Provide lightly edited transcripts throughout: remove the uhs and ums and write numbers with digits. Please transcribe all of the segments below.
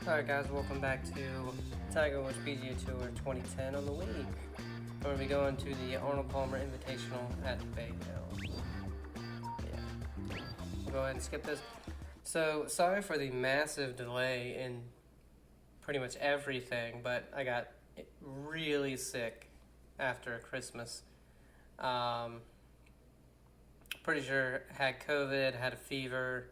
Alright guys, welcome back to Tiger Woods PGA Tour 2010 on the week. We're going to be going to the Arnold Palmer Invitational at Bay Hill. Yeah. We'll go ahead and skip this. So, sorry for the massive delay in pretty much everything, but I got really sick after Christmas. Pretty sure had COVID, had a fever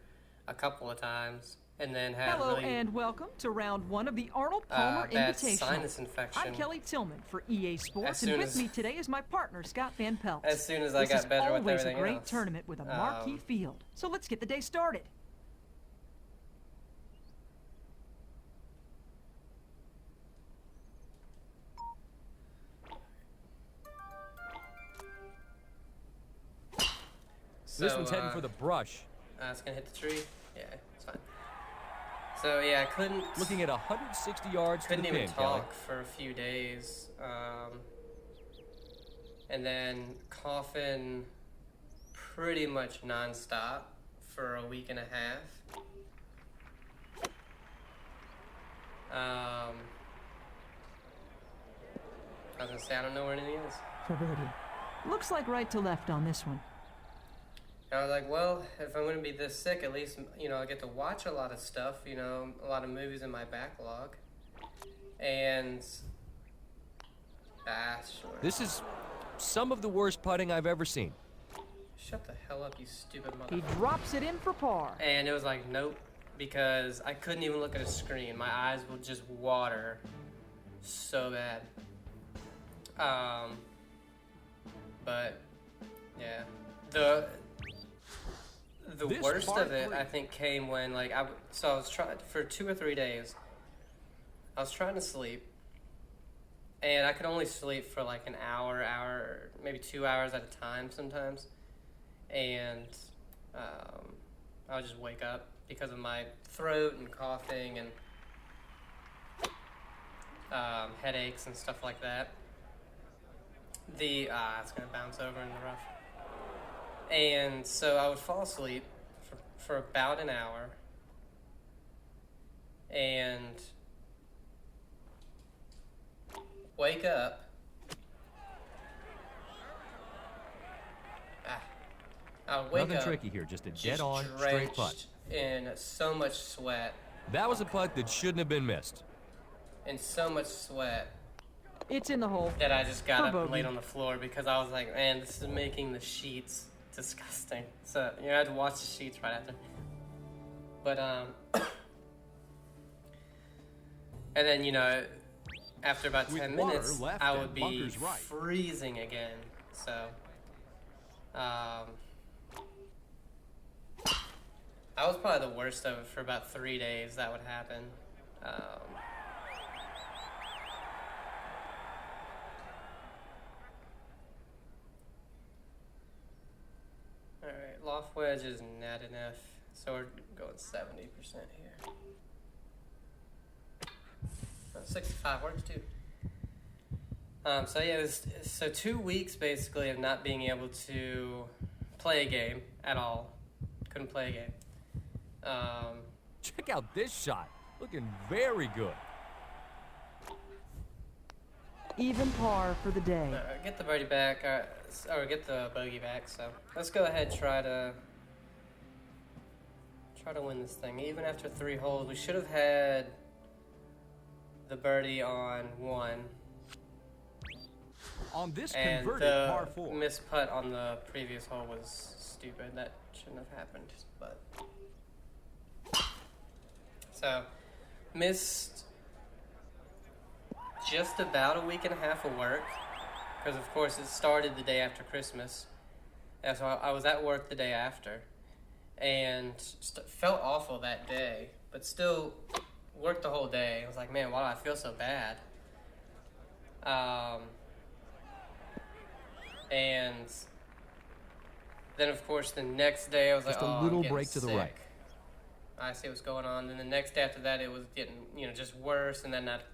a couple of times. And then had Hello really, and welcome to round one of the Arnold Palmer bad Invitational. sinus infection. I'm Kelly Tillman for EA Sports, and with me today is my partner Scott Van Pelt. As soon as I got better with everything else. This is always a great tournament with a marquee field. So let's get the day started. This one's heading for the brush. It's gonna hit the tree. Yeah, it's fine. So yeah, I couldn't. Looking at 160 yards to the pin, couldn't even talk Kelly. for a few days, and then coughing pretty much nonstop for a week and a half. I was gonna say I don't know where anything is. Looks like right to left on this one. I was like, well, if I'm going to be this sick, at least, I get to watch a lot of stuff, a lot of movies in my backlog. And, sure. This is some of the worst putting I've ever seen. Shut the hell up, you stupid He motherfucker. drops it in for par. And it was like, nope, because I couldn't even look at a screen. My eyes would just water so bad. But, yeah. The worst of it, I think, came when, I was trying, for 2 or 3 days, I was trying to sleep, and I could only sleep for an hour, maybe 2 hours at a time sometimes, and I would just wake up because of my throat and coughing and headaches and stuff like that. It's going to bounce over in the rough. And so I would fall asleep for about an hour, and wake up. I would wake Nothing up tricky here, just a dead-on, straight putt. In so much sweat. That was a putt that shouldn't have been missed. In so much sweat. It's in the hole. That I just got up and laid on the floor because I was like, man, this is making the sheets disgusting. So I had to watch the sheets right after. But and then after about 10 minutes, I would be freezing again. So I was probably the worst of it for about 3 days. That would happen. Alright, loft wedge is not enough, so we're going 70% here. 65 works too. So yeah, so 2 weeks basically of not being able to play a game at all. Couldn't play a game. Check out this shot. Looking very good. Even par for the day. Get the birdie back, or get the bogey back. So let's go ahead and try to win this thing. Even after 3 holes, we should have had the birdie on 1. On this and converted par 4. The missed putt on the previous hole was stupid. That shouldn't have happened. But so missed just about a week and a half of work, because of course it started the day after Christmas, and so I was at work the day after, and felt awful that day, but still worked the whole day. I was like, man, why do I feel so bad? And then of course the next day I was just like, a little break to the right. I see what's going on. And the next day after that, it was getting just worse, and then that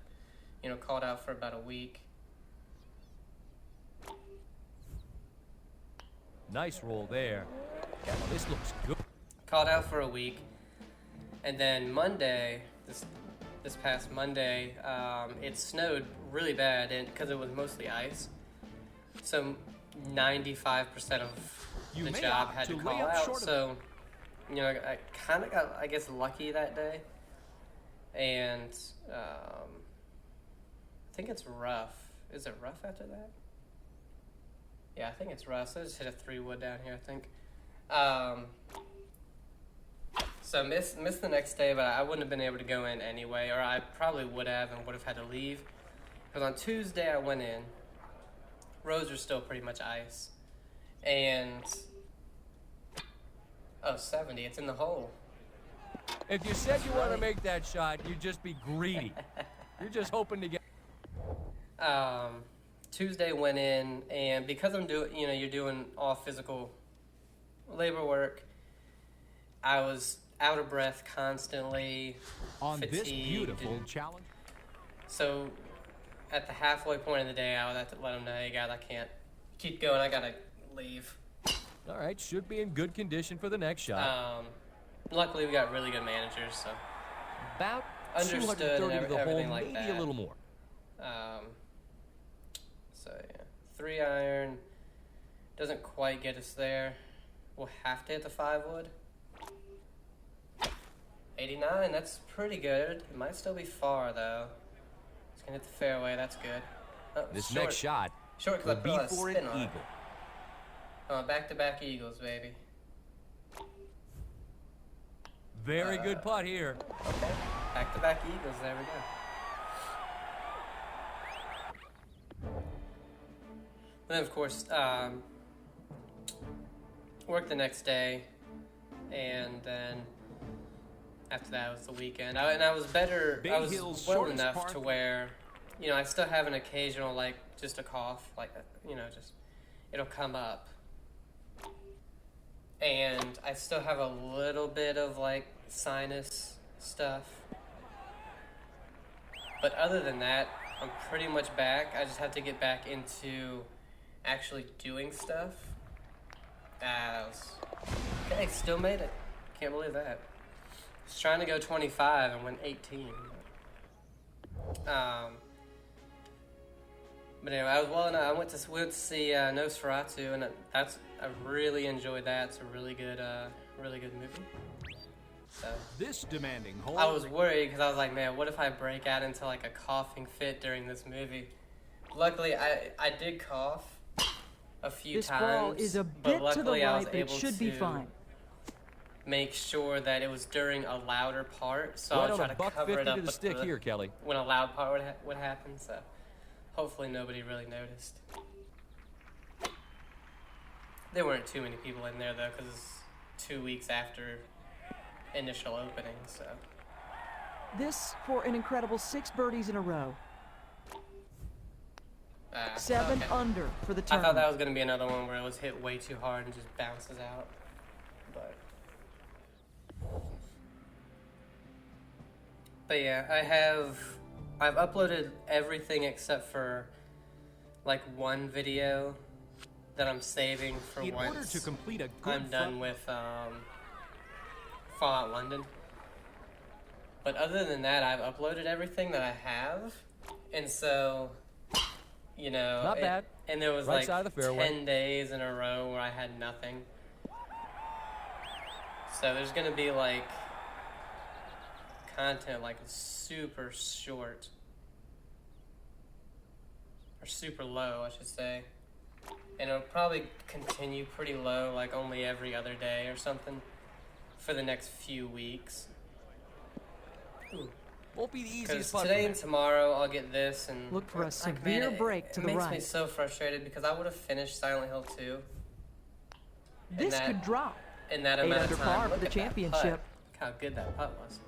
called out for about a week. Nice roll there. This looks good. Called out for a week, and then Monday, this past Monday, it snowed really bad, and because it was mostly ice, so 95% of the job had to call out. So, you know, I kind of got, I guess, lucky that day, and I think it's rough. Is it rough after that? Yeah, I think it's rough. So I just hit a 3-wood down here, I think. So missed the next day, but I wouldn't have been able to go in anyway, or I probably would have and would have had to leave. Because on Tuesday I went in. Roads are still pretty much ice. And, 70, it's in the hole. If you said you want to make that shot, you'd just be greedy. You're just hoping to get... Tuesday went in, and because I'm doing, you know, you're doing all physical labor work, I was out of breath constantly, on fatigued, this beautiful challenge. So at the halfway point of the day, I would have to let them know, hey guys, I can't keep going, I gotta leave. All right, should be in good condition for the next shot. Luckily we got really good managers, so about understood 230 to the hole, everything like maybe that. a little more. So yeah, 3-iron doesn't quite get us there. We'll have to hit the 5-wood. 89, that's pretty good. It might still be far though. It's gonna hit the fairway, that's good. Oh, This short. next shot Short because will I put be a lot of for an spin on it. eagle. Back-to-back eagles, baby. Very good putt here. Okay, back-to-back eagles, there we go. Then, of course, work the next day, and then after that was the weekend. And I was better, I was well enough to where, you know, I still have an occasional, like, just a cough, like, you know, just, it'll come up. And I still have a little bit of, like, sinus stuff. But other than that, I'm pretty much back. I just have to get back into actually doing stuff. Okay, still made it. Can't believe that. I was trying to go 25 and went 18. But anyway, I was well enough. I went to see Nosferatu, and I really enjoyed that. It's a really good movie. So This demanding hole. I was worried because I was like, man, what if I break out into like a coughing fit during this movie? Luckily, I did cough a few This times. ball is a bit to the right, but it should be fine. Make sure that it was during a louder part, so Right I'll try on to a buck cover 50 it up to the with stick here, Kelly. when a loud part would happen. So hopefully nobody really noticed. There weren't too many people in there though, because it's 2 weeks after initial opening. So This for an incredible 6 birdies in a row. 7 okay. under for the I tournament. thought that was going to be another one where it was hit way too hard and just bounces out. But yeah, I've uploaded everything except for like one video that I'm saving for In order once to complete a good I'm done with Fallout London. But other than that, I've uploaded everything that I have, and so, you know, Not bad. And there was Right like side of the fairway. 10 days in a row where I had nothing. So there's gonna be like content like super short, or super low, I should say. And it'll probably continue pretty low, like only every other day or something, for the next few weeks. Won't be the easiest Because putt. today and tomorrow I'll get this and Look for a like, severe man, break to the It makes right. me so frustrated because I would have finished Silent Hill 2 This that- could drop. in that 8 amount under of time. par for Look the at that championship. putt. Look how good that putt was.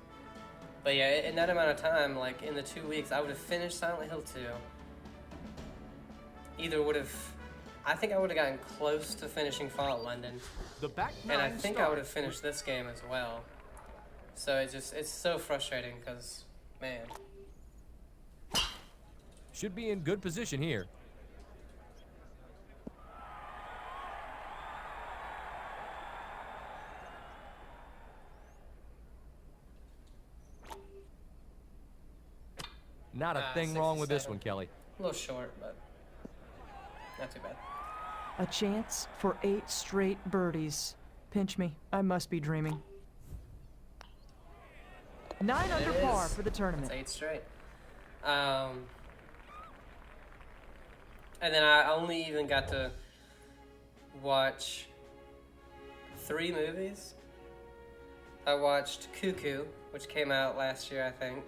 But yeah, in that amount of time, like in the 2 weeks, I would have finished Silent Hill 2. I think I would have gotten close to finishing Fallout London. The back And I nine think I would have finished this game as well. So it's so frustrating because, man. should be in good position here. Not a thing wrong with this one, Kelly. A little short, but not too bad. A chance for 8 straight birdies. Pinch me. I must be dreaming. 9 under par for the tournament. It's 8 straight. And then I only even got to watch 3 movies. I watched Cuckoo, which came out last year, I think.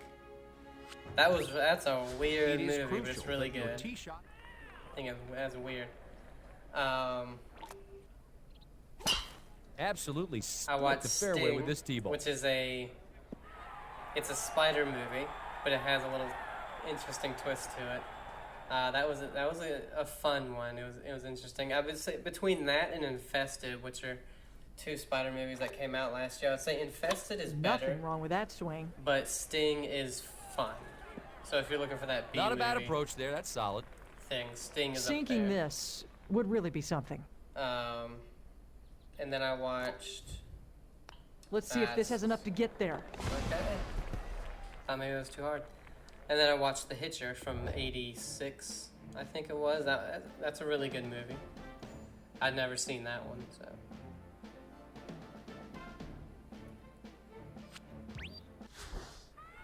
That's a weird movie, but it's really good. I think that's weird. Absolutely I watched the fairway Sting, with this tee ball. which is it's a spider movie, but it has a little interesting twist to it. That was a fun one. It was interesting. I would say between that and Infested, which are 2 spider movies that came out last year, I would say Infested is better. Nothing wrong with that swing. But Sting is fun. So if you're looking for that B Not a bad movie approach there. That's solid. thing, Sting is Sinking up there. this would really be something. And then I watched. Let's see if this has enough to get there. Okay. Maybe it was too hard. And then I watched The Hitcher from '86, I think it was. That's a really good movie. I'd never seen that one, so.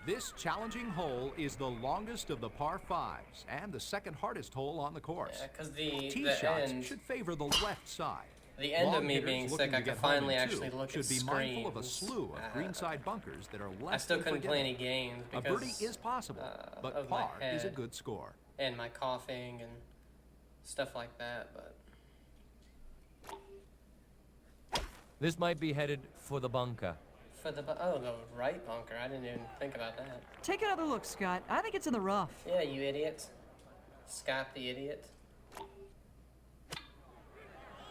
This challenging hole is the longest of the par 5s and the second hardest hole on the course. Yeah, because the Tee shots end, should favor the left side. the end of Long me hitters being looking sick, to I get could home in finally two actually look should at be screens. mindful of a slew of greenside bunkers that are less I still than couldn't play any forgiving. games A because birdie is possible, but of my par is a head. good score. And my coughing and stuff like that, but This might be headed for the bunker. for the right bunker, I didn't even think about that. Take another look, Scott. I think it's in the rough. Yeah, you idiot. Scott the idiot.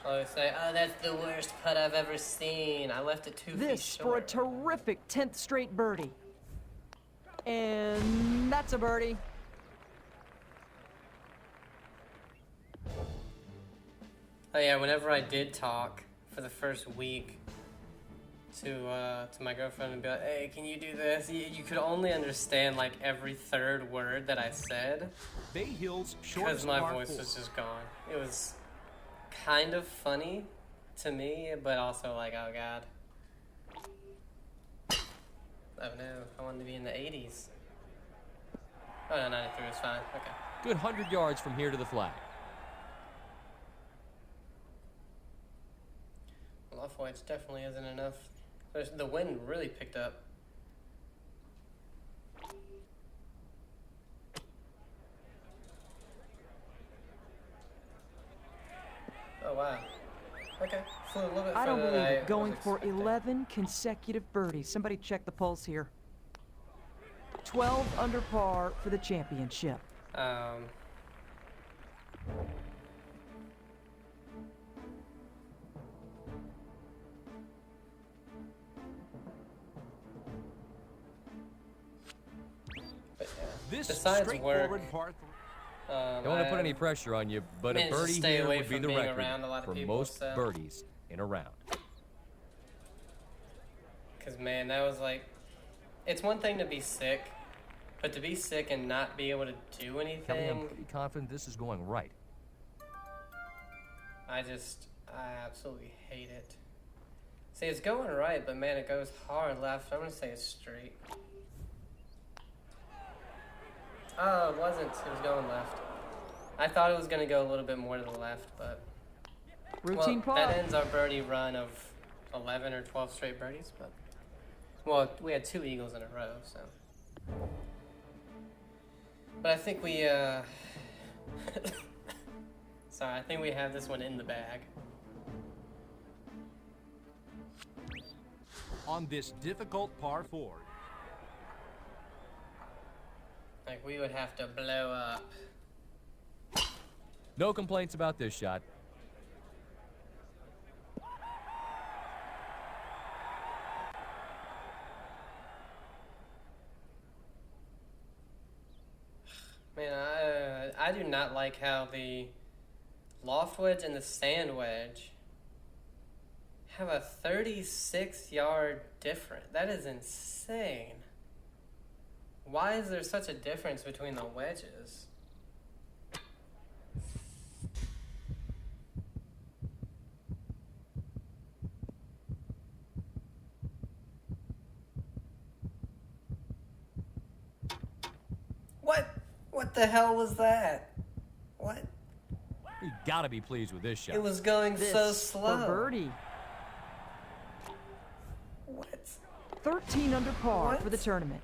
Oh, they say, oh, that's the worst putt I've ever seen. I left it 2 feet This for a short. terrific 10th straight birdie. And that's a birdie. Oh yeah, whenever I did talk for the first week to my girlfriend and be like, hey, can you do this? You could only understand like every 3rd word that I said Bay Hill's because shortest my par voice 4. was just gone. It was kind of funny to me, but also like, oh god. Oh no, I wanted to be in the 80s. Oh no, 93 was fine. Okay. Good 100 yards from here to the flag. Off whites definitely isn't enough. The wind really picked up. Oh wow. Okay, flew a little bit I don't further believe than it. I Going was for expecting. 11 consecutive birdies. Somebody check the pulse here. 12 under par for the championship. But yeah. This Besides work, straightforward par 3. Don't want to put any pressure on you, but a managed to birdie stay here away would be from the being record around a lot of for people, most so. birdies in a round. Because, man, that was like... It's one thing to be sick, but to be sick and not be able to do Kelly, I'm anything, pretty confident this is going right. I absolutely hate it. See, it's going right, but man, it goes hard left. I'm going to say it's straight. Oh, it wasn't. It was going left. I thought it was going to go a little bit more to the left, but... Routine well, par. that ends our birdie run of 11 or 12 straight birdies, but... Well, we had 2 eagles in a row, so... But I think we, Sorry, I think we have this one in the bag. On this difficult par 4. Like, we would have to blow up. No complaints about this shot. Man, I do not like how the loft wedge and the sand wedge have a 36-yard difference. That is insane. Why is there such a difference between the wedges? What? What the hell was that? What? You gotta be pleased with this shot. It was going This so slow. for birdie. What? 13 under par What? for the tournament.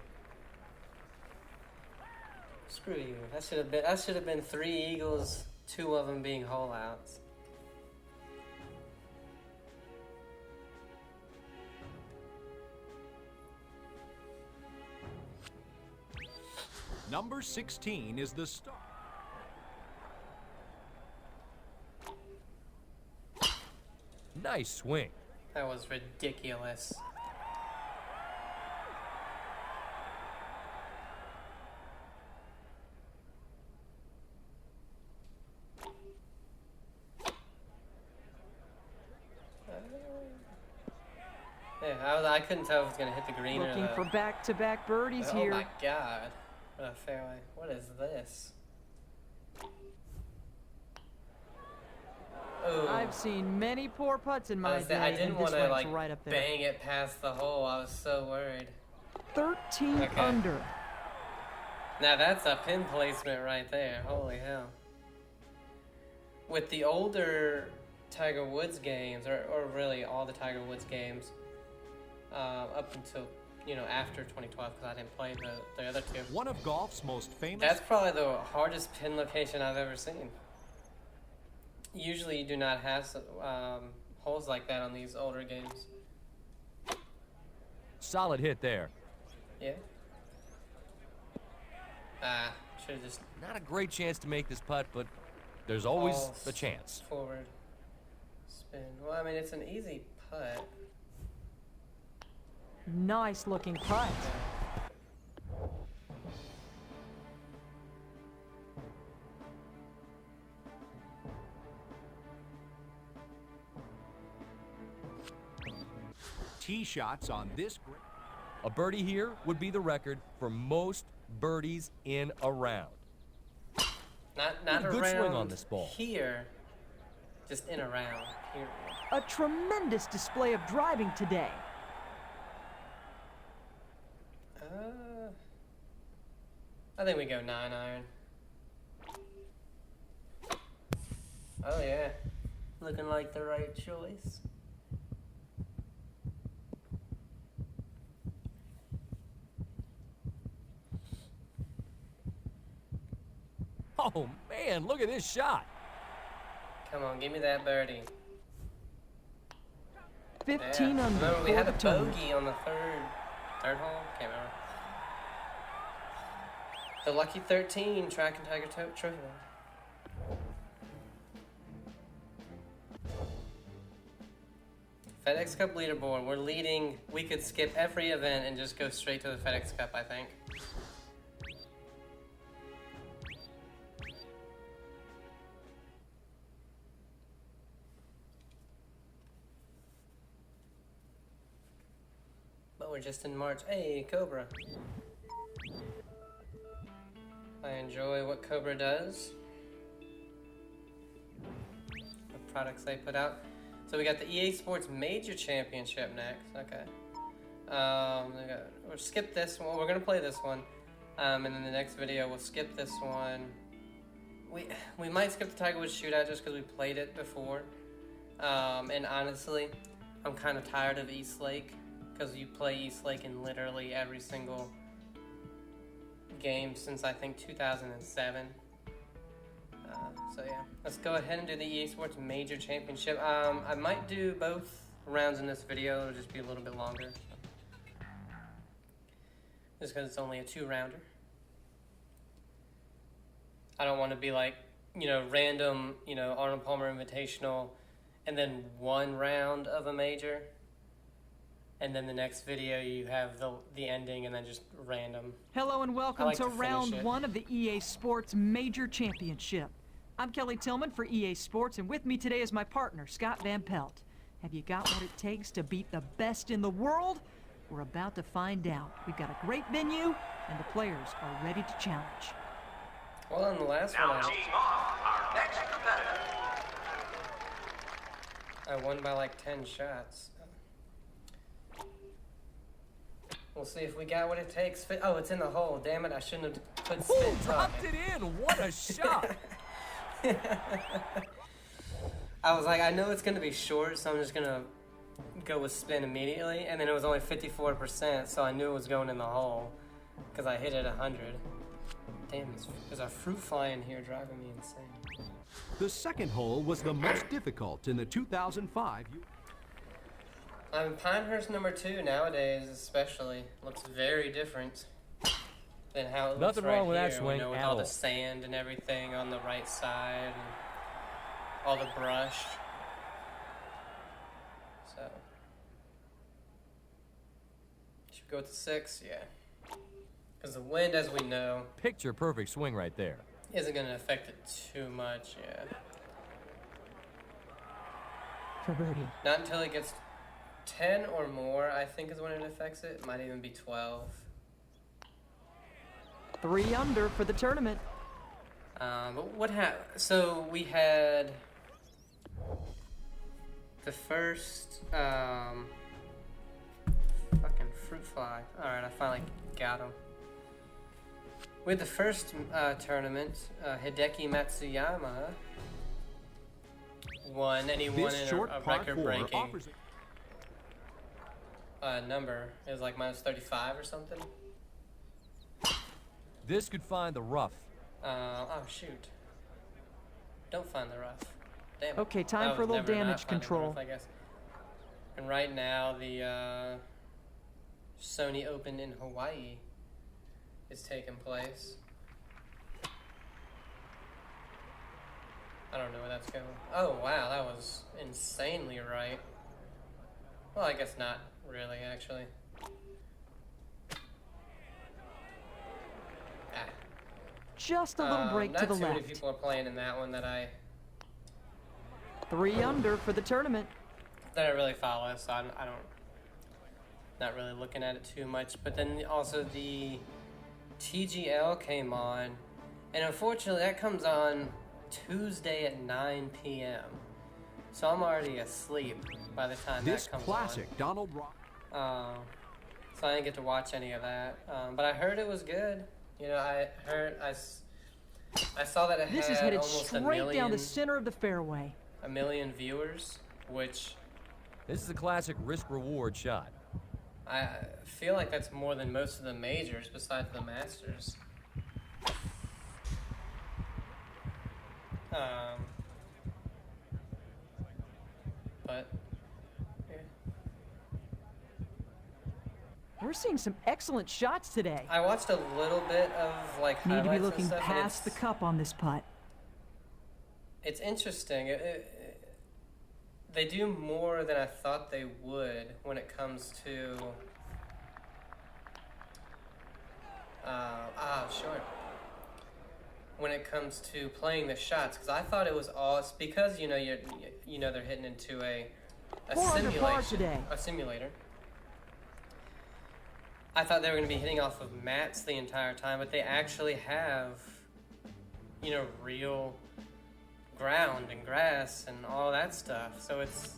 Screw you. That should have been 3 eagles, 2 of them being hole outs. Number 16 is the star. Nice swing. That was ridiculous. Yeah, I couldn't tell if it was gonna hit the green Looking or the... for back-to-back birdies Oh here. my god. What a fairway. What is this? Ooh. I've seen many poor putts in my day, I didn't and want this to one's like right up there. bang it past the hole. I was so worried. 13 Okay. under. Now that's a pin placement right there. Holy hell. With the older Tiger Woods games, or really all the Tiger Woods games, up until, you know, after 2012, because I didn't play the other two. One of golf's most famous. That's probably the hardest pin location I've ever seen. Usually you do not have holes like that on these older games. Solid hit there. Yeah? Should have just... Not a great chance to make this putt, but there's always all a chance. Forward. Spin. Well, I mean, it's an easy putt. Nice looking putt. Tee shots on this green. A birdie here would be the record for most birdies in a round. Not Good around swing on this ball. Here. Just in a round. Here. A tremendous display of driving today. I think we go 9-iron. Oh yeah. Looking like the right choice. Oh man, look at this shot. Come on, give me that birdie. 15 Yeah. under Remember, we for had the a tournament. bogey on the third hole? Can't remember. The lucky 13 track and Tiger trophy. FedEx Cup leaderboard. We're leading. We could skip every event and just go straight to the FedEx Cup, I think. But we're just in March. Hey, Cobra. I enjoy what Cobra does. The products they put out. So we got the EA Sports Major Championship next. Okay. We'll skip this one. We're gonna play this one, and then the next video we'll skip this one. We might skip the Tiger Woods Shootout just because we played it before. And honestly, I'm kind of tired of East Lake because you play East Lake in literally every single game since I think 2007. So yeah, let's go ahead and do the EA Sports Major Championship. I might do both rounds in this video. It'll just be a little bit longer. Just because it's only a 2-rounder. I don't want to be like, random, Arnold Palmer Invitational, and then 1 round of a major. And then the next video you have the ending and then just random. Hello and welcome like to to finish round it. 1 of the EA Sports Major Championship. I'm Kelly Tillman for EA Sports, and with me today is my partner, Scott Van Pelt. Have you got what it takes to beat the best in the world? We're about to find out. We've got a great venue, and the players are ready to challenge. Well, in the last one, Our next competitor. I won by like 10 shots. We'll see if we got what it takes. Oh, it's in the hole. Damn it, I shouldn't have put spin Ooh, dropped it in. What a shot. I was like, I know it's going to be short, so I'm just going to go with spin immediately. And then it was only 54%, so I knew it was going in the hole because I hit it 100. Damn, there's a fruit fly in here driving me insane. The second hole was the most difficult in the 2005. Pinehurst number 2 nowadays, especially, looks very different than how it looks Nothing right wrong with here. that swing You know, with at all all. the sand and everything on the right side, and all the brush. So, should we go with the 6? Yeah. Because the wind, as we know, Picture perfect swing right there. isn't going to affect it too much. Yeah. For birdie. Not until it gets 10 or more, I think, is when it affects it. It might even be 12. 3 under for the tournament. But what happened? So we had the first fucking fruit fly. All right, I finally got him. We had the first tournament. Hideki Matsuyama won, and he won This in short a par 4 record-breaking offers number. It was like minus 35 or something. This could find the rough. Oh shoot! Don't find the rough. Damn it. Okay, time I for a was little never not damage finding the control. rough, I guess. And right now, the Sony Open in Hawaii is taking place. I don't know where that's going. Oh wow, that was insanely right. Well, I guess not really, actually. Ah. Just a little break to the Not too many left. people are playing in that one that I 3 under for the tournament. really follow, so I don't, not really looking at it too much. But then also the TGL came on, and unfortunately that comes on Tuesday at 9 p.m. So I'm already asleep by the time this that comes classic Donald Rock. on. So I didn't get to watch any of that. But I heard it was good. You know, I saw that it This had is headed almost straight down the center of the fairway. a million viewers, which This is a classic risk-reward shot. I feel like that's more than most of the majors besides the Masters. But yeah. We're seeing some excellent shots today. I watched a little bit of like Need to highlights be looking and stuff, and past the cup on this putt. It's interesting. They do more than I thought they would when it comes to. Sure. When it comes to playing the shots, because I thought it was all. It's because you know they're hitting into a 4 under par simulation, today. a simulator. I thought they were going to be hitting off of mats the entire time, but they actually have, real ground and grass and all that stuff. So it's,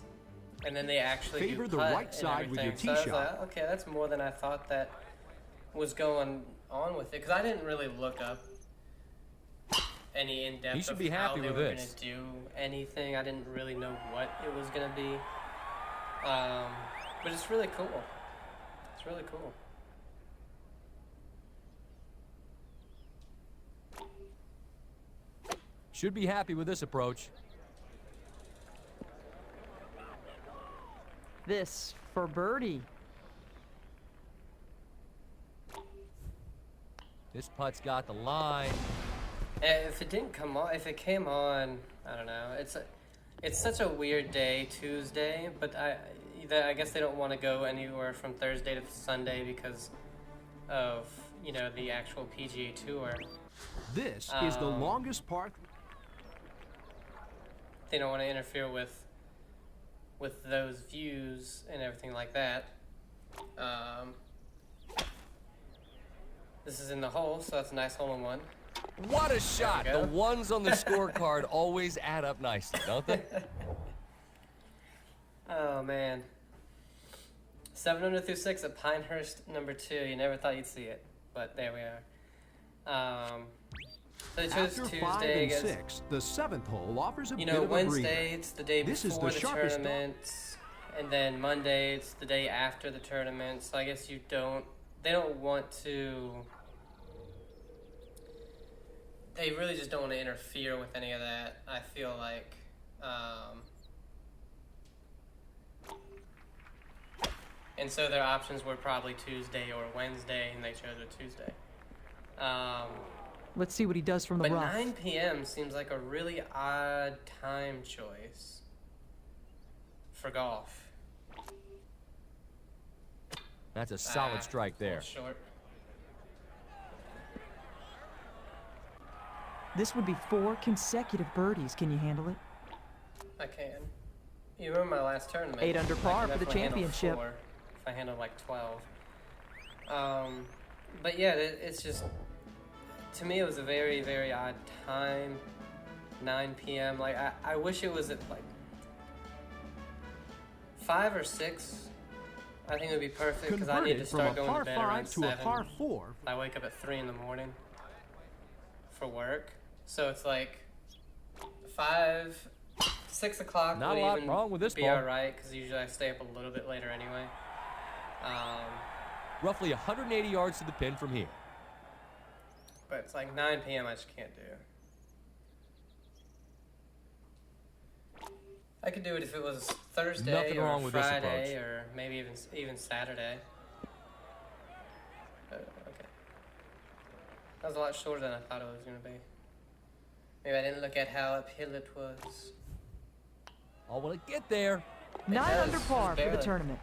and then they actually Favor do the putt right and side with your everything. tee So I was shot. like, okay, that's more than I thought that was going on with it, because I didn't really look up any in-depth You should of be how happy they with were going this. to do anything. I didn't really know what it was going to be. But it's really cool. It's really cool. Should be happy with this approach. This for birdie. This putt's got the line. If it didn't come on, if it came on, I don't know. It's such a weird day, Tuesday. But I guess they don't want to go anywhere from Thursday to Sunday because of the actual PGA Tour. This is the longest par. They don't want to interfere with those views and everything like that. This is in the hole, so that's a nice hole in one. What a shot! go. The ones on the scorecard always add up nicely, don't they? Oh man. 7 under through 6 at Pinehurst number 2. You never thought you'd see it, but there we are. So they chose After 5 Tuesday and against, 6, the 7th hole offers a you bit know, of a Wednesday breather. it's the day This is before the the sharpest tournament, and then Monday it's the day after the tournament. So I guess they don't want to. They really just don't want to interfere with any of that. I feel like. And so their options were probably Tuesday or Wednesday, and they chose a Tuesday. Let's see what he does from the But rough. 9 p.m. seems like a really odd time choice for golf. That's a solid strike A little there. short. This would be 4 consecutive birdies. Can you handle it? I can. You remember my last tournament? 8 under I par can for the definitely handle championship. 4 if I handle like 12. But yeah, it's just, to me it was a very, very odd time. 9 p.m. Like I wish it was at like 5 or 6. I think it would be perfect because I need to Converted from start a going par to bed around 5 to a 7. par 4. I wake up at 3 in the morning for work, so it's like 5, 6 o'clock Not would a lot even wrong with this be ball. all right because usually I stay up a little bit later anyway. Roughly 180 yards to the pin from here. But it's like 9 p.m. I just can't do. I could do it if it was Thursday Nothing or wrong with this Friday approach. or maybe even Saturday. Okay. That was a lot shorter than I thought it was going to be. Maybe I didn't look at how uphill it was. Oh, will it get there? 9 does, under just par for the barely. tournament.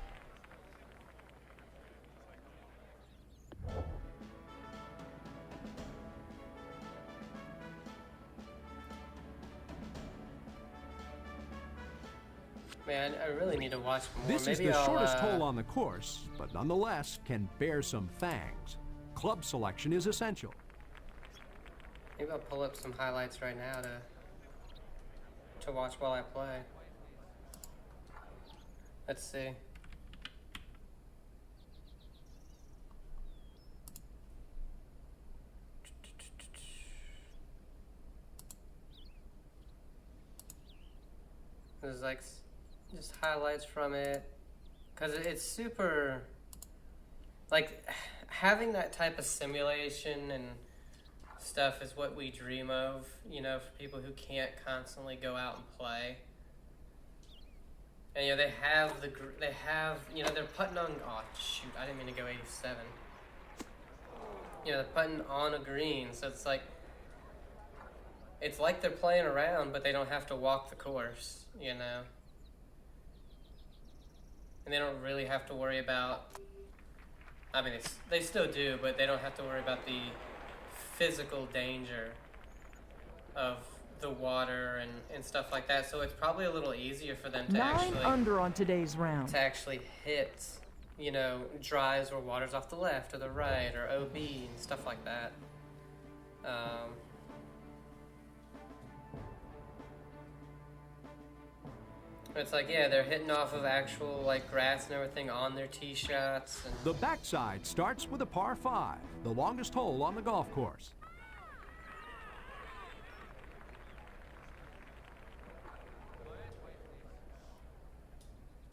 Man, I really need to watch more. This is Maybe the I'll, shortest hole on the course, but nonetheless can bear some fangs. Club selection is essential. Maybe I'll pull up some highlights right now to watch while I play. Let's see. There's like just highlights from it, because it's super, like, having that type of simulation and stuff is what we dream of, you know, for people who can't constantly go out and play. And, you know, they have, you know, they're putting on, oh, shoot, I didn't mean to go 87. You know, they're putting on a green, so it's like they're playing around, but they don't have to walk the course, you know? And they don't really have to worry about, I mean, they still do, but they don't have to worry about the physical danger of the water and stuff like that. So it's probably a little easier for them to 9 under on today's round. actually hit, you know, drives or water's off the left or the right or OB and stuff like that. It's like, yeah, they're hitting off of actual, like, grass and everything on their tee shots. And The backside starts with a par 5, the longest hole on the golf course.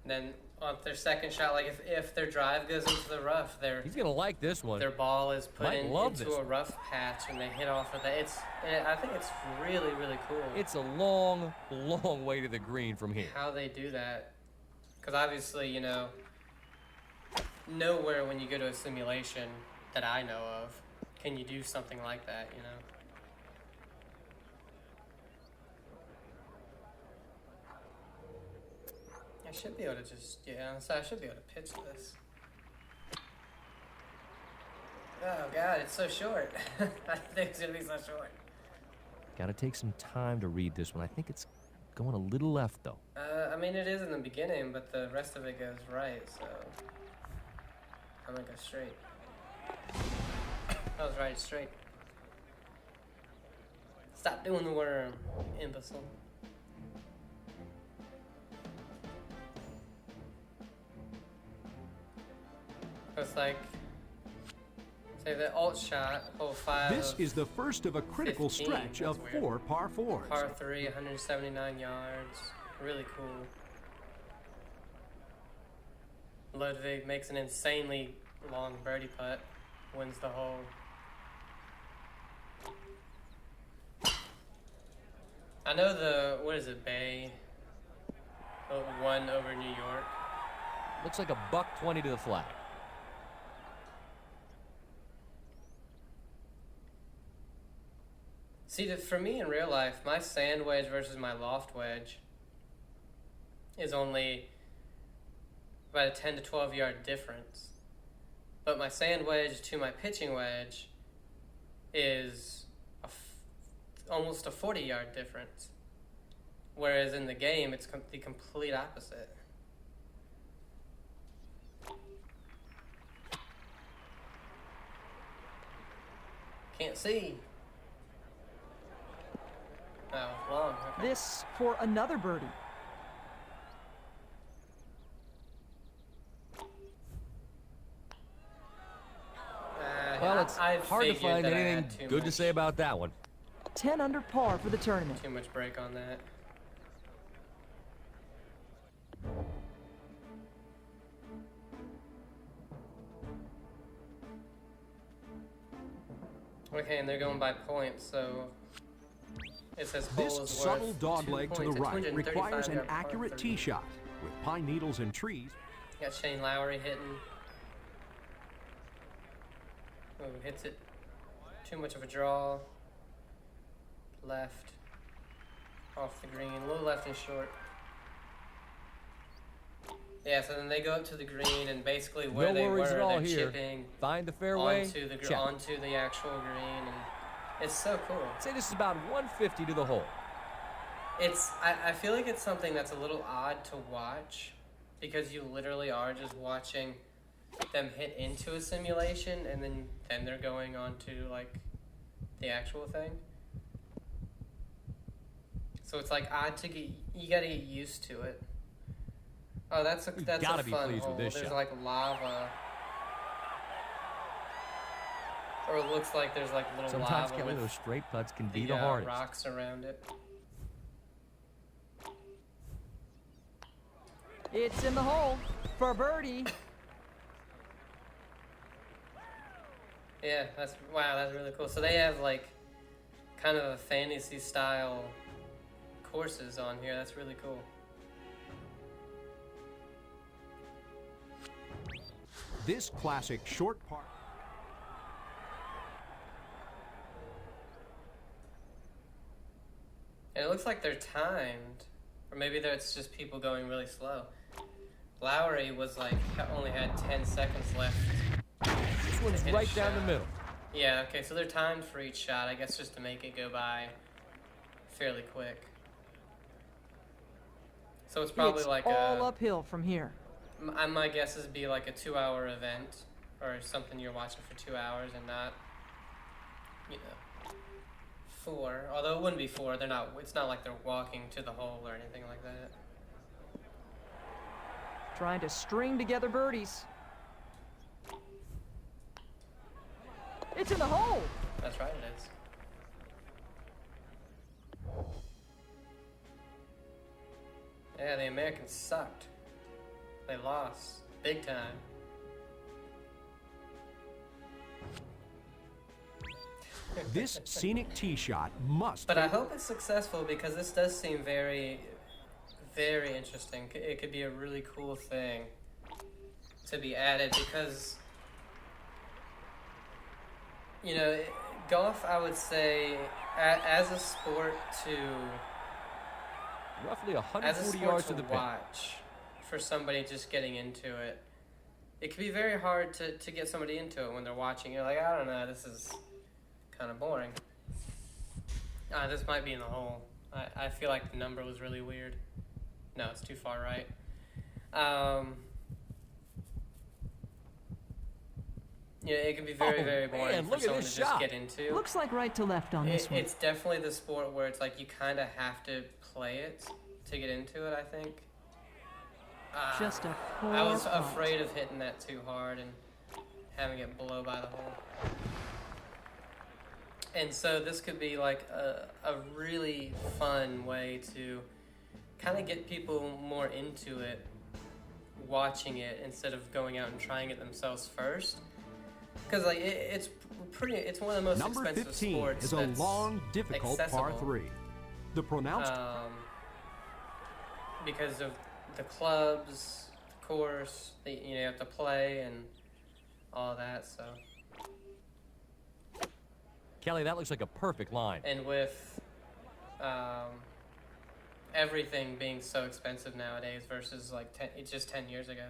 then on their second shot, like, if their drive goes into the rough, He's going to like this one. their ball is put Might love into this a one. rough patch and they hit off of that. I think it's really, really cool. It's a long, long way to the green from here. How they do that, because obviously, you know, nowhere when you go to a simulation that I know of can you do something like that, you know. I should be able to just, yeah, so I should be able to pitch this. Oh god, it's so short. I didn't think it was gonna be so short. Got to take some time to read this one. I think it's going a little left, though. I mean, it is in the beginning, but the rest of it goes right, so. I'm gonna go straight. I was right straight. Stop doing the worm, imbecile. It's like, say the alt shot, hole 5. This is the first of a critical 15. stretch That's of weird. 4 par 4s. Par 3, 179 yards. Really cool. Ludwig makes an insanely long birdie putt, wins the hole. I know the, what is it, Bay? Won over New York. Looks like a $120 to the flag. See, for me in real life, my sand wedge versus my loft wedge is only about a 10 to 12 yard difference. But my sand wedge to my pitching wedge is almost a 40 yard difference. Whereas in the game, it's the complete opposite. Can't see. Oh, long. Okay. This for another birdie. Well, it's I hard to figured find that I anything had too good to much- say about that one. 10 under par for the tournament. Too much break on that. Okay, and they're going by points, so it says hole This is subtle worth dogleg 2 to the points. right 235 requires an yard par accurate 30. tee shot. With pine needles and trees, Got Shane Lowry hitting. Oh, hits it. Too much of a draw. Left. Off the green. A little left and short. Yeah, so then they go up to the green and basically where No they worries were, at all they're here. chipping Find the fairway. Check. onto the actual green, and it's so cool. I'd say this is about 150 to the hole. I feel like it's something that's a little odd to watch because you literally are just watching them hit into a simulation and then they're going on to like the actual thing. So it's like odd to get, you gotta get used to it. Oh, that's a gotta be fun pleased hole. with this There's shot. like lava. Or it looks like there's like little Sometimes lava Kelly, with those straight putts can be the the hardest. rocks around it. It's in the hole for birdie. Yeah, that's really cool. So they have like kind of a fantasy style courses on here. That's really cool. this classic short par. And it looks like they're timed, or maybe it's just people going really slow. Lowry was like only had 10 seconds left. This one's hit a right down the shot. middle. Yeah, okay, so they're timed for each shot, I guess, just to make it go by fairly quick. So it's probably It's like all uphill from here. my guess is be like a 2-hour event or something you're watching for 2 hours and not, 4. Although it wouldn't be 4. It's not like they're walking to the hole or anything like that. Trying to string together birdies. It's in the hole. That's right, it is. Yeah, the Americans sucked. They lost big time. This scenic tee shot must. But I hope it's successful because this does seem very, very interesting. It could be a really cool thing to be added because, golf, I would say, as a sport to Roughly as a 140 sport yards to to the pin. watch for somebody just getting into it. It can be very hard to get somebody into it when they're watching. You're like, I don't know, this is kind of boring. This might be in the hole. I feel like the number was really weird. No, it's too far right. Yeah, it can be very, Oh, very boring man, for look at someone this to just shot. get into. Looks like right to left on this one. It's definitely the sport where it's like you kind of have to play it to get into it, I think. Just a poor I was putt. afraid of hitting that too hard and having it blow by the hole. And so this could be like a really fun way to kind of get people more into it, watching it instead of going out and trying it themselves first. Because like it's one of the most Number expensive 15 sports. is a that's long, difficult par accessible. 3. The pronounced Because of the clubs, the course, you have to play and all that. So, Kelly, that looks like a perfect line. and with everything being so expensive nowadays versus like just 10 years ago.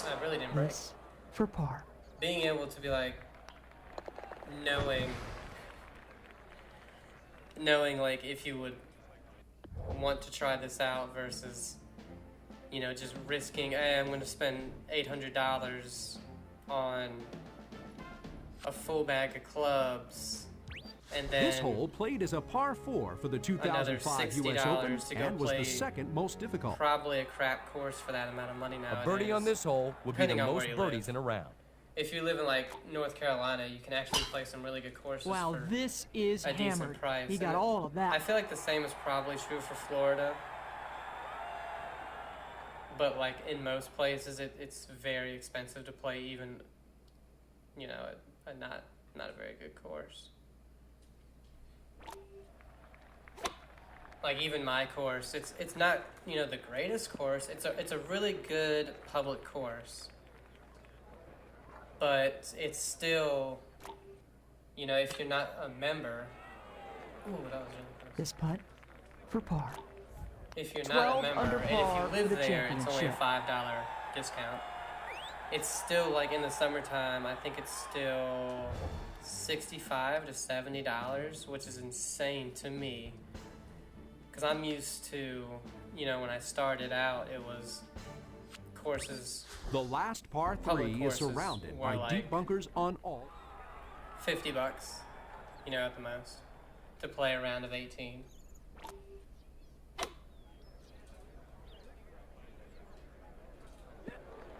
I really didn't break. This for par. Being able to be like knowing like if you would want to try this out versus just risking, hey, I'm going to spend $800 on a full bag of clubs and then This hole played as a par 4 for the 2005 U.S. $60 Open to go and was play the second most difficult. probably a crap course for that amount of money nowadays. A birdie on this hole would be the Depending on where most you birdies live. in a round. If you live in like North Carolina, you can actually play some really good courses. Wow, for this is a decent hammered. price. He got And all of that. I feel like the same is probably true for Florida. But like in most places, it's very expensive to play even, a not a very good course. Like even my course, it's not the greatest course. It's a really good public course. But it's still, if you're not a member. Ooh, that was really close. This putt for par. If you're not a 12 member under and par if for you live the there, it's only a championship. $5 discount. It's still like in the summertime, I think it's still $65 to $70, which is insane to me. Because I'm used to, when I started out, it was courses The last par Public 3 is courses surrounded were by like- deep bunkers on all. $50, at the most, to play a round of 18.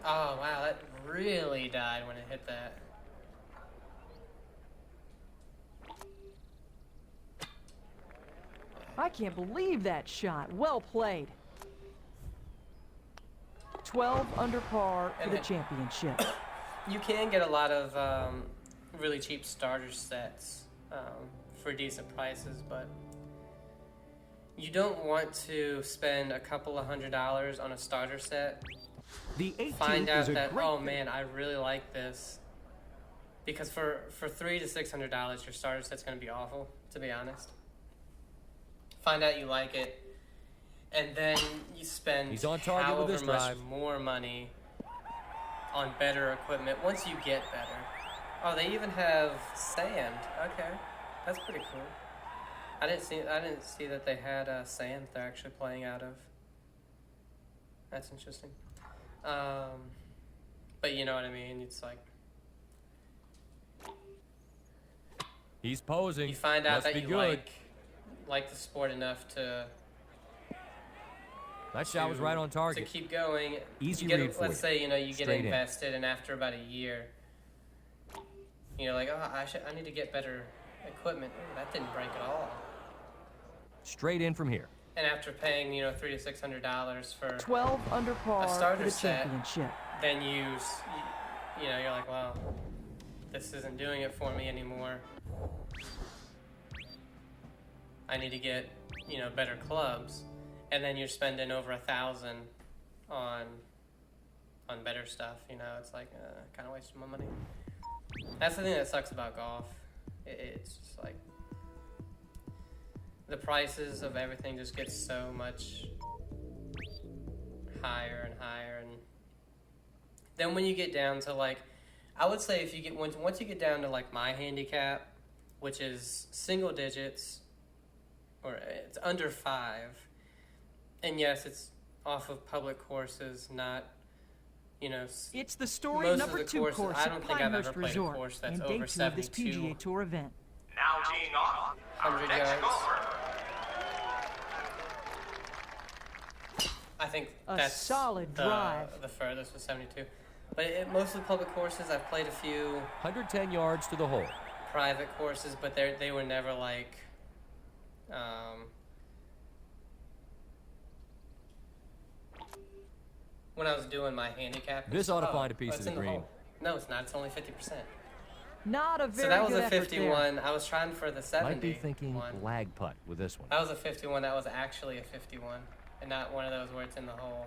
Oh wow, that really died when it hit that. I can't believe that shot. Well played. 12 under par for And the it- championship. You can get a lot of really cheap starter sets for decent prices, but you don't want to spend a couple of $100s on a starter set. The 18th Find out is a that, great oh man, I really like this. Because for $300 to $600, your starter set's going to be awful, to be honest. Find out you like it, and then you spend He's on target with however this much drive. more money on better equipment once you get better. Oh, they even have sand. Okay, that's pretty cool. I didn't see that they had sand they're actually playing out of. That's interesting. But you know what I mean. It's like He's posing. you find out Must that be you good. like the sport enough to That shot was right on to target. keep going. Easy you get, read for let's you. say you get Straight in. invested, and after about a year, like, oh, I need to get better equipment. Ooh, that didn't break at all. Straight in from here. And after paying $300 to $600 for 12 under par starter for the set. championship. then you're like, wow, this isn't doing it for me anymore. I need to get, better clubs. And then you're spending over $1,000 on better stuff, it's like, kind of wasting my money. That's the thing that sucks about golf. It's just like, the prices of everything just get so much higher and higher, and then when you get down to like, I would say if you get once you get down to like my handicap, which is single digits, or it's under 5, and yes, it's off of public courses, not, you know, It's the story most number of the 2 courses, course I at don't think I've ever Pinehurst played a Resort course that's and over day 2 of this 72. PGA Tour event. Now teeing off, our 100 next yards. golfer. I think A that's solid drive. the furthest was 72. But most of the public courses, I've played a few 110 yards to the hole. private courses, but they were never like, when I was doing my handicap. This ought to find a piece it's of the in green. hole. No, it's not. It's only 50%. Not a very So that was good a effort 51. I was trying for the 70. Might be thinking one. lag putt with this one. That was a 51. That was actually a 51, and not one of those where it's in the hole.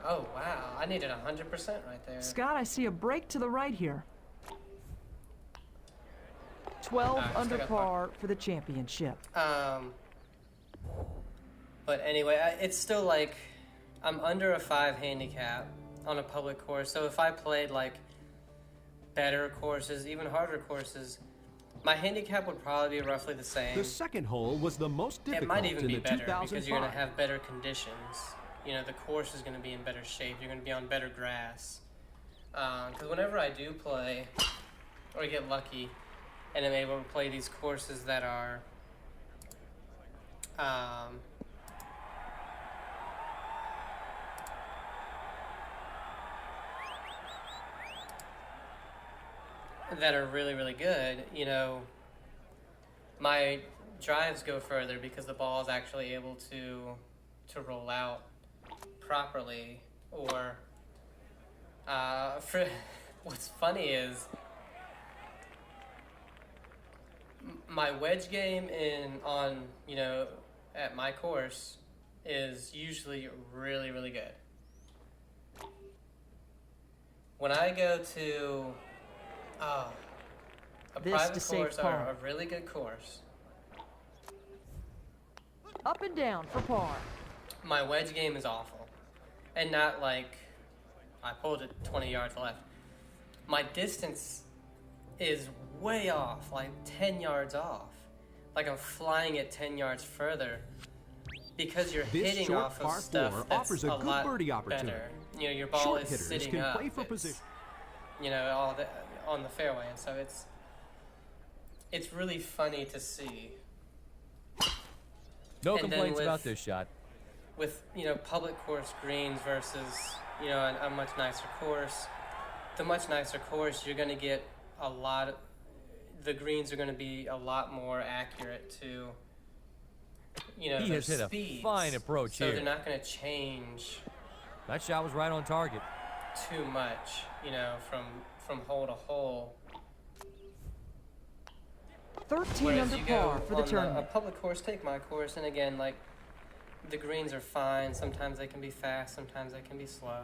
Oh wow! I needed 100% right there. Scott, I see a break to the right here. 12 Alright, under still got par for the championship. But anyway, it's still like I'm under a 5 handicap on a public course. So if I played like better courses, even harder courses, my handicap would probably be roughly the same. The second hole was the most difficult It might even in be the better because 2005. you're going to have better conditions. You know, the course is going to be in better shape. You're going to be on better grass. Because whenever I do play or get lucky and I'm able to play these courses that are really, really good, you know, my drives go further because the ball is actually able to roll out properly. Or what's funny is my wedge game on you know, at my course is usually really, really good. When I go to a This private to save course or par. a really good course, Up and down for par. my wedge game is awful. And not like I pulled it 20 yards left. My distance is way off, like 10 yards off. Like I'm flying it 10 yards further because you're This hitting short off of par stuff four that's offers a good lot birdie opportunity. better. You know, your ball Short is hitters sitting can up. play for It's, position. you know, on the fairway, and so it's really funny to see. No And then complaints with- about this shot. With, you know, public course greens versus, you know, a much nicer course. The much nicer course, you're going to get the greens are going to be a lot more accurate to, you know, He their has hit a speeds. fine approach so here. they're not going to change That shot was right on target. too much, you know, from hole to hole. 13 Whereas under you go par for the on a tournament. public course, take my course, and again, like, the greens are fine. Sometimes they can be fast, sometimes they can be slow.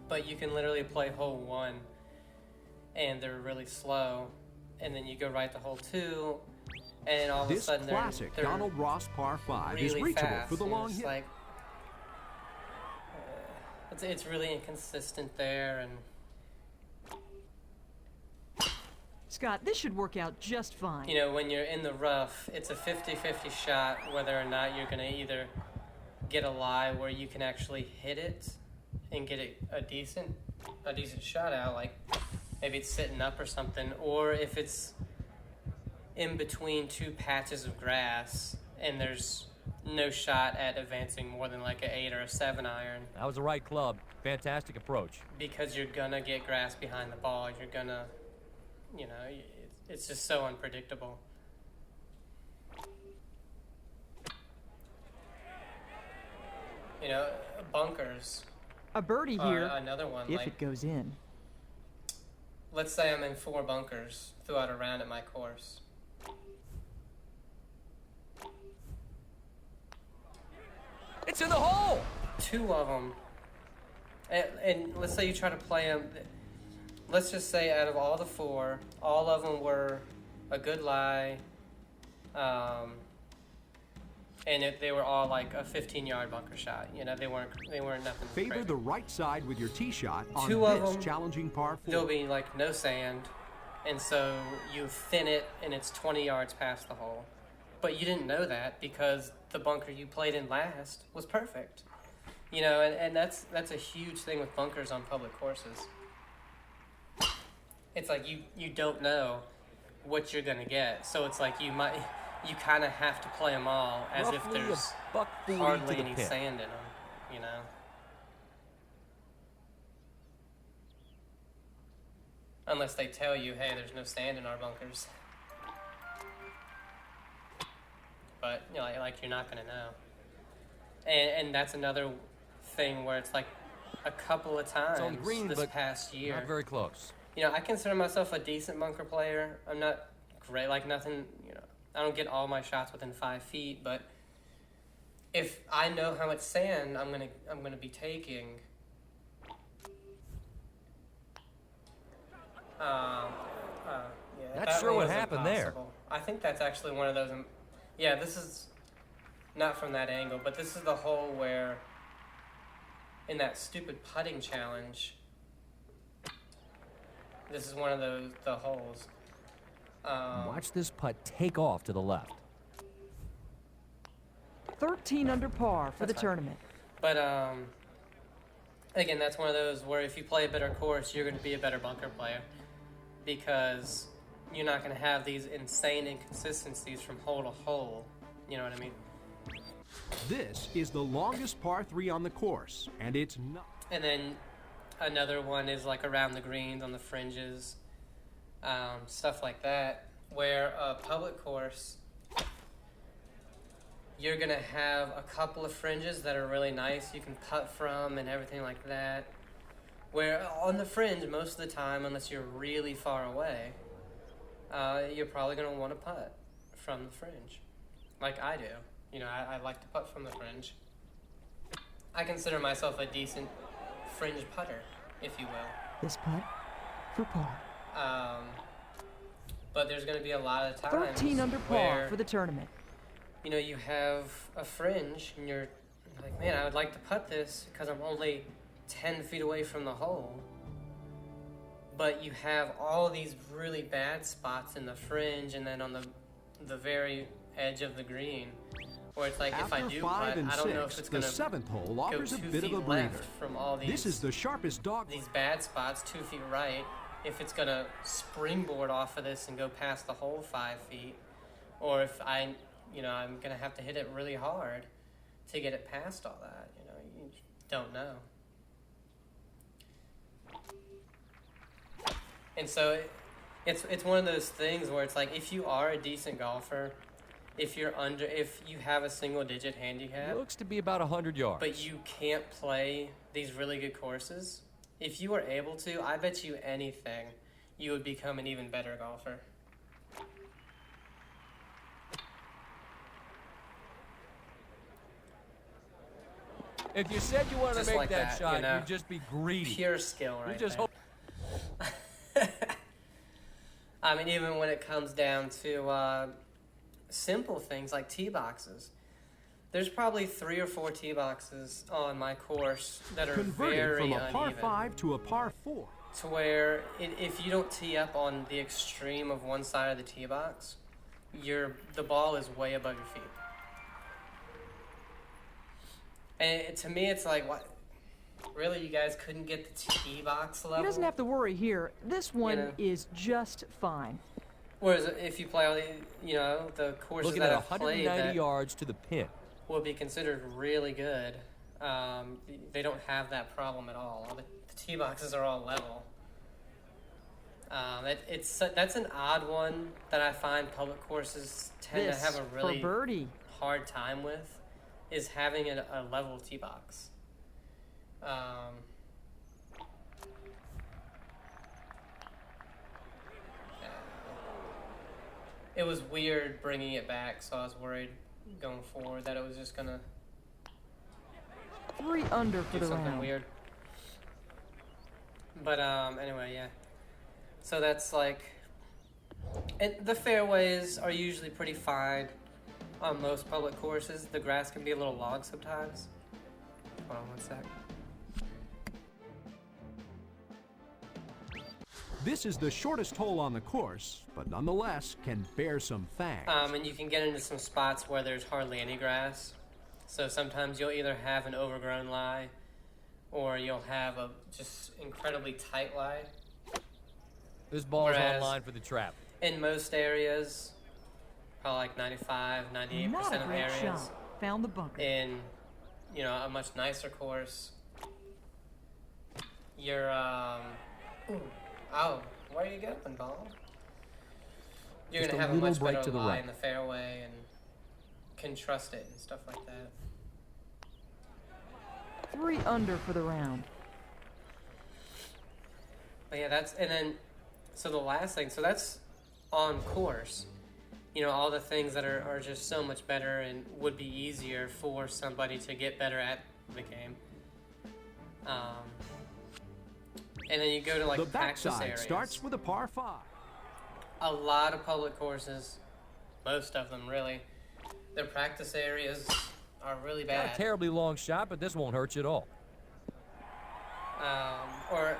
But you can literally play hole 1, and they're really slow, and then you go right to hole 2, and all of a This sudden classic they're Donald Ross par 5 is really reachable fast. for the and long it's hit. like, it's really inconsistent there, and Scott, this should work out just fine. you know, when you're in the rough, it's a 50-50 shot whether or not you're going to either get a lie where you can actually hit it and get it a decent shot out, like maybe it's sitting up or something, or if it's in between 2 patches of grass and there's no shot at advancing more than like an 8 or a 7 iron, That was the right club. Fantastic approach. because you're gonna get grass behind the ball. You're gonna, you know, it's just so unpredictable. You know, bunkers. A birdie here Another one. if Like, it goes in. let's say I'm in 4 bunkers throughout a round at my course. It's in the hole! 2 of them, and let's say you try to play them. Let's just say out of all the 4, all of them were a good lie, and they were all like a 15-yard bunker shot. You know, they weren't nothing Favor crazy. the right side with your tee shot on 2 of this them, challenging par 4. There'll be like no sand, and so you thin it, and it's 20 yards past the hole. but you didn't know that because the bunker you played in last was perfect. You know, and that's a huge thing with bunkers on public courses. It's like you don't know what you're gonna get, so it's like you kind of have to play them all as if Roughly there's $1.40 hardly to the any pin. sand in them, you know. Unless they tell you, hey, there's no sand in our bunkers. But you know, like you're not gonna know. And that's another thing where it's like a couple of times It's on green, this but past year. not very close. You know, I consider myself a decent bunker player. I'm not great, like nothing, you know, I don't get all my shots within 5 feet, but if I know how much sand I'm gonna be taking, yeah, That's that sure one what was happened there. impossible. I think that's actually one of those. Yeah, this is not from that angle, but this is the hole where in that stupid putting challenge. This is one of the holes. Watch this putt take off to the left. 13 under par for the That's fine. tournament. But again, that's one of those where if you play a better course, you're going to be a better bunker player because you're not going to have these insane inconsistencies from hole to hole. You know what I mean? This is the longest par 3 on the course, and it's not. And then another one is like around the greens, on the fringes, stuff like that, where a public course, you're going to have a couple of fringes that are really nice you can putt from and everything like that. Where on the fringe, most of the time, unless you're really far away, you're probably going to want to putt from the fringe, like I do. You know, I like to putt from the fringe. I consider myself a decent fringe putter, if you will. This putt for par. But there's going to be a lot of times 13 under par where, for the tournament. you know, you have a fringe and you're like, man, I would like to putt this because I'm only 10 feet away from the hole. But you have all these really bad spots in the fringe and then on the very edge of the green where it's like, if I After do 5 putt, and I don't know 6, if it's the going to 7th hole go offers 2 a bit of feet a breather. left from all This is the sharpest dog. these bad spots, 2 feet right, if it's going to springboard off of this and go past the hole 5 feet, or if I'm going to have to hit it really hard to get it past all that, you know, you don't know. And so it's one of those things where it's like, if you are a decent golfer, if you have a single digit handicap, Looks to be about 100 yards. but you can't play these really good courses, if you were able to, I bet you anything, you would become an even better golfer. If you said you wanted Just to make like that that, shot, you know? you'd just be greedy. Pure skill right You just there. hope. I mean, even when it comes down to simple things like tee boxes, there's probably 3 or 4 tee boxes on my course that are Converted very from a par uneven. 5 to a par 4. To where if you don't tee up on the extreme of one side of the tee box, the ball is way above your feet. And to me, it's like, what? Really, you guys couldn't get the tee box level? He doesn't have to worry here. This one know. is just fine. Whereas if you play all the courses Looking that at I've played 190 that yards to the pin. will be considered really good, they don't have that problem at all. The tee boxes are all level. That's an odd one that I find public courses tend This to have a for really birdie. hard time with, is having a level tee box. It was weird bringing it back, so I was worried going forward that it was just gonna 3 under for do the something round. weird. But anyway, yeah. So that's like, and the fairways are usually pretty fine on most public courses. The grass can be a little long sometimes. Hold on one sec. This is the shortest hole on the course, but nonetheless can bear some thanks. And you can get into some spots where there's hardly any grass. So sometimes you'll either have an overgrown lie, or you'll have a just incredibly tight lie. This ball is Whereas- online for the trap. In most areas, probably like 95, 98% Not a of great areas, shot. Found the bunker. in a much nicer course, you're oh, where are you going, ball? You're Just gonna a have a little much break better to the lie right. in the fairway and can trust it and stuff like that. 3 under for the round. But yeah, so the last thing, so that's on course. All the things that are just so much better and would be easier for somebody to get better at the game. And then you go to like The practice backside areas. starts with a par 5. A lot of public courses, most of them really, their practice areas are really Not bad. a terribly long shot, but this won't hurt you at all. Or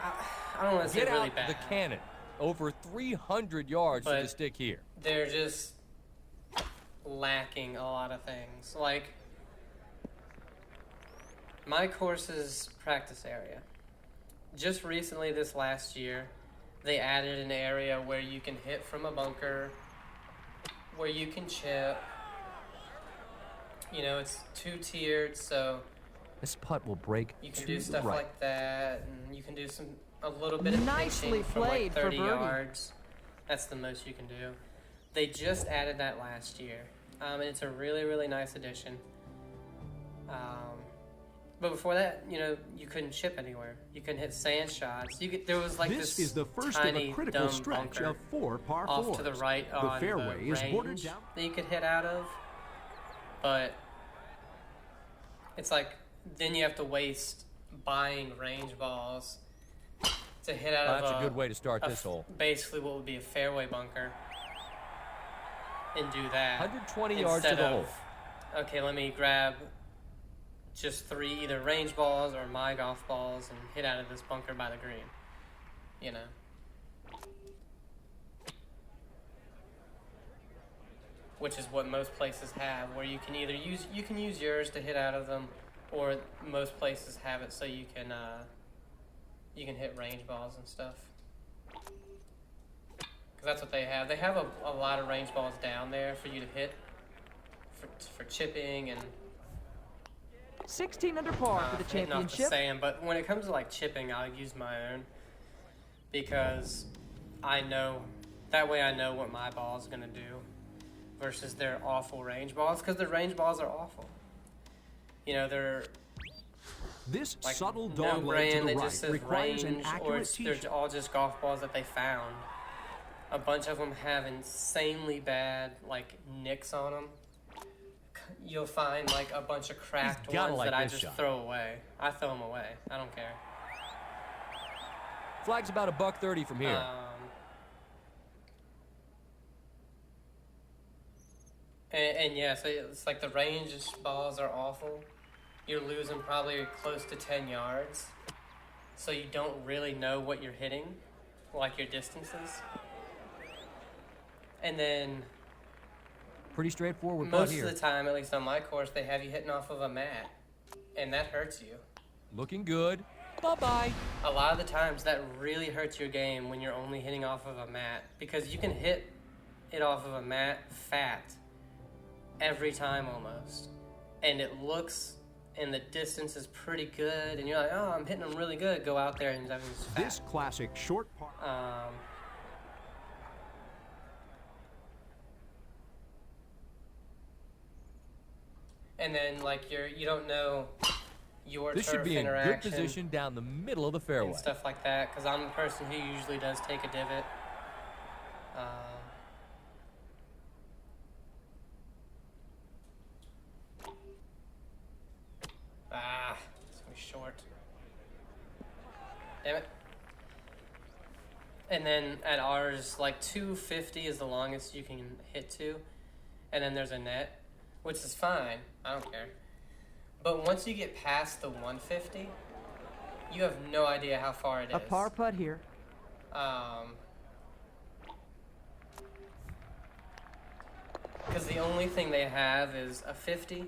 I don't want to say Get really out bad. the cannon. Over 300 yards to But- the stick here. They're just lacking a lot of things. Like, my course's practice area. Just recently, this last year, they added an area where you can hit from a bunker, where you can chip. It's 2-tiered, so This putt will break you can to do the stuff right. like that, and you can do a little bit of Nicely pitching from like played for 30 birdie. yards. That's the most you can do. They just added that last year, and it's a really, really nice addition. But before that, you couldn't chip anywhere. You couldn't hit sand shots. There was like This this is the first of tiny, a critical dumb stretch bunker of 4 par 4s. off to the right The on fairway the is bordered range down. that you could hit out of. But it's like then you have to waste buying range balls to hit out of That's a good way to start this hole. basically what would be a fairway bunker and do that 120 yards to instead the of, hole. okay, let me grab just 3 either range balls or my golf balls and hit out of this bunker by the green. Which is what most places have, where you can either use yours to hit out of them, or most places have it so you can hit range balls and stuff. Because that's what they have. They have a lot of range balls down there for you to hit for chipping and 16 under par for the hitting off the championship. sand. But when it comes to like chipping, I'll use my own because I know what my ball is gonna do versus their awful range balls, because the range balls are awful. They're This like subtle no dog leg to brand the that right just says requires range, an or accurate tee they're shot. all just golf balls that they found. A bunch of them have insanely bad like nicks on them. You'll find like a bunch of cracked He's gotta ones like that I this just shot. throw away. I throw them away. I don't care. Flag's about $130 from here. And yeah, so it's like the range balls are awful. You're losing probably close to 10 yards. So you don't really know what you're hitting, like your distances. And then Pretty straightforward putt most here. of the time, at least on my course, they have you hitting off of a mat. And that hurts you. Looking good. Bye-bye. A lot of the times that really hurts your game when you're only hitting off of a mat, because you can hit it off of a mat fat every time almost, and it looks and the distance is pretty good, and you're like, oh, I'm hitting them really good. Go out there and that means fat. This classic short par. And then like you don't know your This turf should be in good interaction position down the middle of the fairway. and stuff like that, because I'm the person who usually does take a divot. It's gonna be short. Damn it. And then at ours, like 250 is the longest you can hit to, and then there's a net, which is fine. I don't care. But once you get past the 150, you have no idea how far it is. A par putt here. Because the only thing they have is a 50,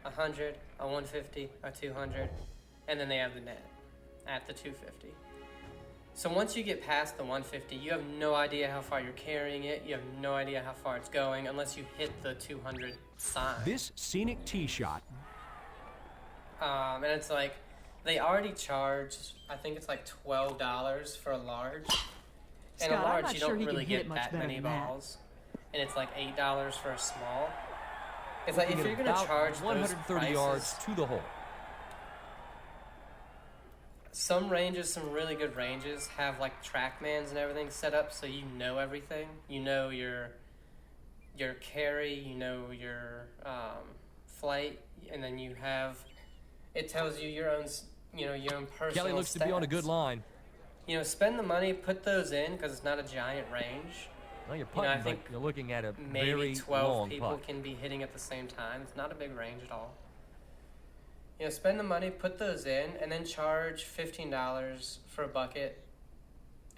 a 100, a 150, a 200, and then they have the net at the 250. So once you get past the 150, you have no idea how far you're carrying it. You have no idea how far it's going unless you hit the 200 sign. This scenic tee shot. And it's like, they already charge, I think it's like $12 for a large. And a Scott, I'm large, not you sure don't he can really hit get much that better many than that. balls. And it's like $8 for a small. It's like, if You you're get going to about charge 130 those yards prices, to the hole. some ranges, some really good ranges, have like TrackMans and everything set up so you know everything. You know your carry, you know your flight, and then you have, it tells you your own, your own personal Kelly looks to be on a good stats. line. Spend the money, put those in, because it's not a giant range. Well, you're I putting, think but you're looking at a Maybe very 12 long people putt. can be hitting at the same time. It's not a big range at all. Spend the money, put those in, and then charge $15 for a bucket,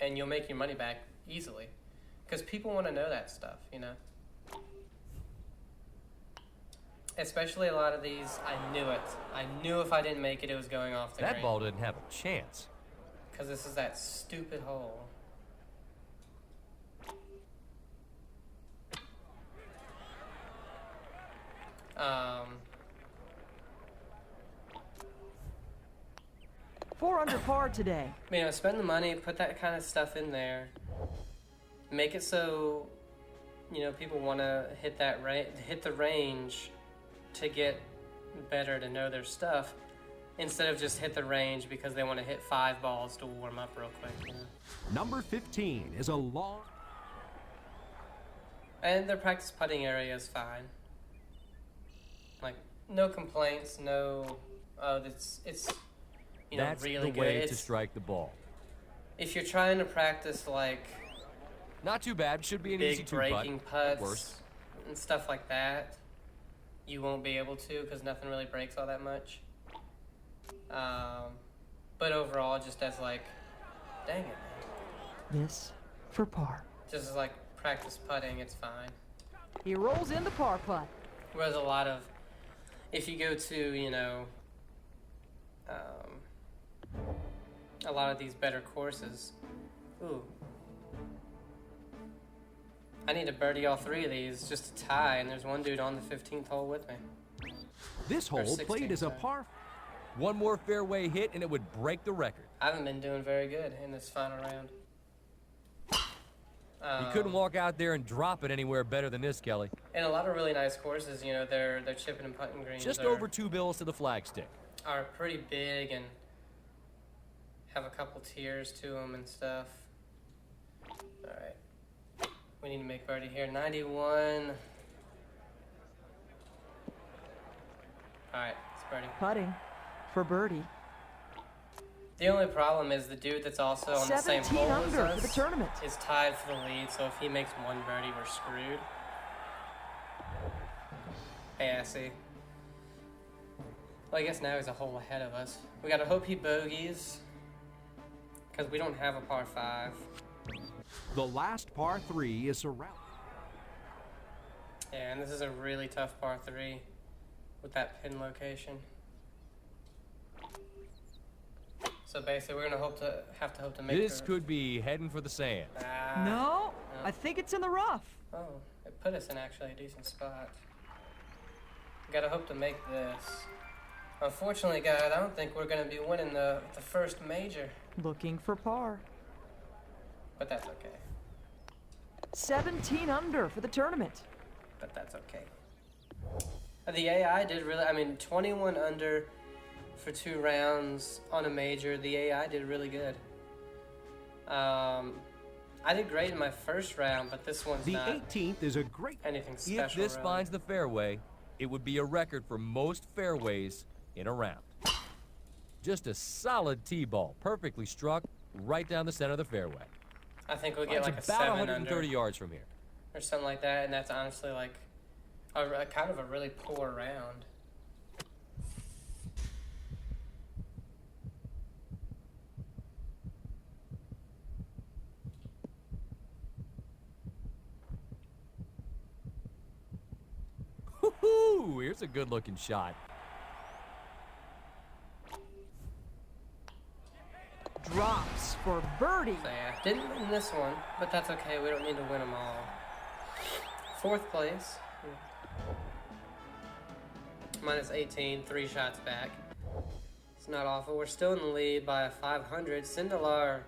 and you'll make your money back easily. Because people want to know that stuff, Especially a lot of these, I knew it. I knew if I didn't make it, it was going off the That green. ball didn't have a chance. Because this is that stupid hole. Four under par today. Spend the money, put that kind of stuff in there. Make it so, people want to hit hit the range to get better, to know their stuff, instead of just hit the range because they want to hit 5 balls to warm up real quick. Number 15 is a long... And their practice putting area is fine. Like, no complaints, no, it's That's really the way good. to strike the ball. If you're trying to practice like Not too bad. Should be an easy big two-putt. breaking At putts worst. and stuff like that, you won't be able to because nothing really breaks all that much. But overall, just as like, dang it, man. This for par. Just as like practice putting, it's fine. He rolls in the par putt. Whereas a lot of, if you go to, a lot of these better courses, ooh, I need to birdie all 3 of these just to tie, and there's one dude on the 15th hole with me. This Or hole 16, played as a sorry. par... One more fairway hit and it would break the record. I haven't been doing very good in this final round. You couldn't walk out there and drop it anywhere better than this, Kelly. And a lot of really nice courses, they're chipping and putting greens Just are, over 2 bills to the flagstick. are pretty big and have a couple tiers to them and stuff. All right, we need to make birdie here. 91. All right, it's birdie. Putting for birdie. The only problem is the dude that's also on the same 17 hole as under for us the tournament. is tied for the lead, so if he makes one birdie, we're screwed. Hey, I see. Well, I guess now he's a hole ahead of us. We gotta hope he bogeys, because we don't have a par 5. The last par 3 is around... Yeah, and this is a really tough par 3 with that pin location. So basically, we're gonna have to hope to make This could be heading for the sand. No, I think it's in the rough. Oh, it put us in actually a decent spot. Gotta hope to make this. Unfortunately, guys, I don't think we're gonna be winning the first major, Looking for par. but that's okay. 17 under for the tournament. But that's okay. The AI did really, 21 under for 2 rounds on a major. The AI did really good. I did great in my first round, but this one's The not 18th is a great... anything If special. this really. finds the fairway, it would be a record for most fairways in a round. Just a solid tee ball, perfectly struck, right down the center of the fairway. I think we'll get It's like a about 7 130 under yards from here. or something like that, and that's honestly like a kind of a really poor round. Ooh, here's a good-looking shot. Drops for birdie. So yeah, didn't win this one, but that's okay. We don't need to win them all. 4th place. Minus 18, 3 shots back. It's not awful. We're still in the lead by 500. Sindelar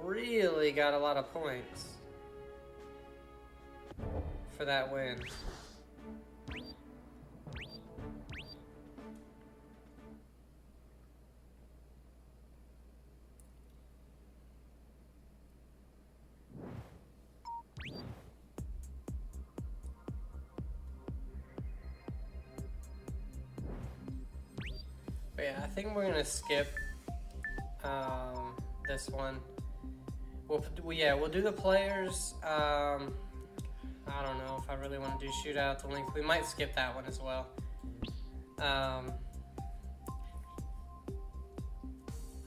really got a lot of points for that win. But yeah, I think we're gonna skip this one. We'll do the players. I don't know if I really want to do shootout at the link. We might skip that one as well. But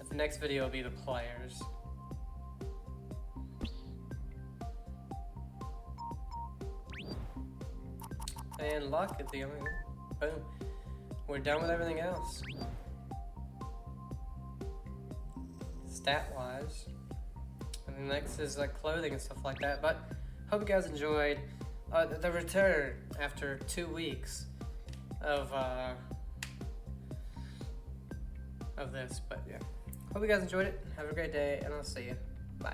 the next video will be the players. And luck is the only one. Boom. We're done with everything else. Stat-wise. And the next is like clothing and stuff like that. But hope you guys enjoyed the return after 2 weeks of this. But yeah, hope you guys enjoyed it. Have a great day, and I'll see you. Bye.